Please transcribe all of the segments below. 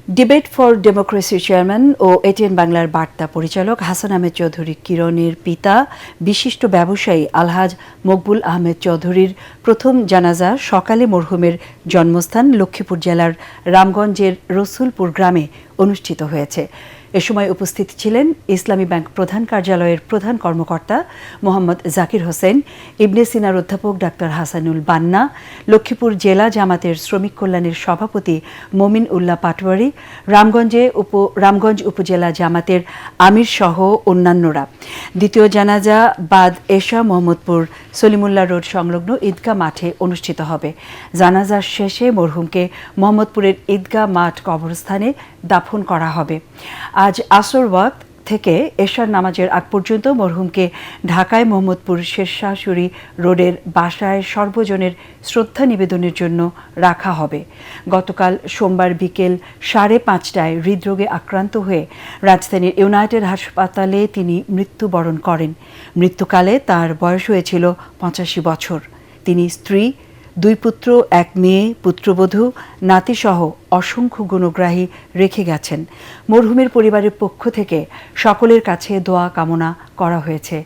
Debate for democracy chairman ও ATN বাংলার বার্তা পরিচালক হাসান আহমেদ চৌধুরী কিরণের পিতা বিশিষ্ট ব্যবসায়ী আলহাজ মকবুল আহমেদ চৌধুরীর প্রথম জানাজা সকালে মরহুমের জন্মস্থান লক্ষ্মীপুর জেলার রামগঞ্জের রসুলপুর গ্রামে অনুষ্ঠিত হয়েছে। এ সময় উপস্থিত ছিলেন ইসলামী ব্যাংক প্রধান কার্যালয়ের প্রধান কর্মকর্তা মোহাম্মদ জাকির হোসেন, ইবনে সিনার অধ্যাপক ডাক্তার হাসানুল বান্না, লক্ষ্মীপুর জেলা জামাতের শ্রমিক কল্যাণের সভাপতি মমিন উল্লাহ পাটোয়ারি, রামগঞ্জ উপজেলা জামাতের আমির সহ অন্যান্যরা। দ্বিতীয় জানাজা বাদ এশা মোহাম্মদপুর সলিমুল্লাহ রোড সংলগ্ন ঈদগাহ মাঠে অনুষ্ঠিত হবে। জানাজা শেষে মরহুমকে মোহাম্মদপুরের ঈদগাহ মাঠ কবরস্থানে দাফন করা হবে। আজ আসর ওয়াক্ত থেকে এশার নামাজের আগ পর্যন্ত মরহুমকে ঢাকায় মোহাম্মদপুর শেরশাহসুরি রোডের বাসায় সর্বজনের শ্রদ্ধা নিবেদনের জন্য রাখা হবে। গতকাল সোমবার বিকেল 5:30টায় হৃদরোগে আক্রান্ত হয়ে রাজধানীর ইউনাইটেড হাসপাতালে তিনি মৃত্যুবরণ করেন। মৃত্যুকালে তার বয়স হয়েছিল 85 বছর। তিনি স্ত্রী, 2 পুত্র, 1 মেয়ে, পুত্রবধূ, নাতিসহ অসংখ্য গুণগ্রাহী রেখে গেছেন। মরহুমের পরিবারের পক্ষ থেকে সকলের কাছে দোয়া কামনা করা হয়েছে।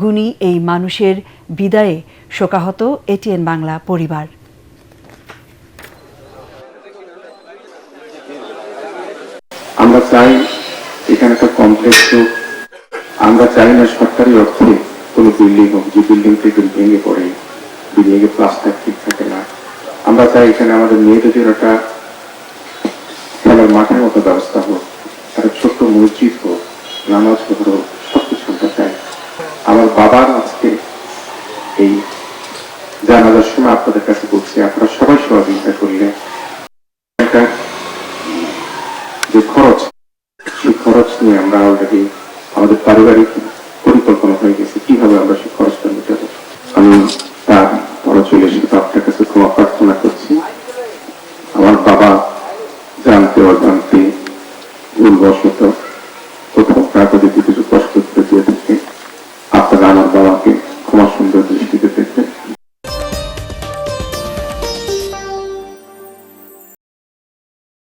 গুণী এই মানুষের বিদায়ে শোকাহত এটিএন বাংলা পরিবার। আমরা চাই এখানে একটা কমপ্লেক্স হোক। আমরা চাই না সরকারি অর্থে কোনো বিল্ডিং হোক যে বিল্ডিংটি ভেঙে পড়ে, বিল্ডিং এর প্লাস্টার ঠিক থাকে না। আমরা চাই এখানে আমাদের মেয়েদের জন্য একটা খেলার মাঠের মতো ব্যবস্থা হোক, একটা ছোট্ট মসজিদ হোক, নামাজ হোক, সবকিছু আমরা চাই। আমার বাবার আজকে এই জানাজার সময় আপনাদের কাছে বলছি, আপনারা সবাই সহযোগিতা করলে যে খরচ, সেই খরচ নিয়ে আমরা অলরেডি আমাদের পারিবারিক পরিকল্পনা হয়ে গেছে কিভাবে আমরা সেই খরচটা মেটাবো। আমি তার বড় চলে এসে আপনার কাছে ক্ষমা প্রার্থনা করছি। আমার বাবা জানতে অজান্তে ভুলবশত কোথাও কাগজে কিছু কষ্ট দিয়ে থাকে, আপনারা আমার বাবাকে ক্ষমা সুন্দর দৃষ্টি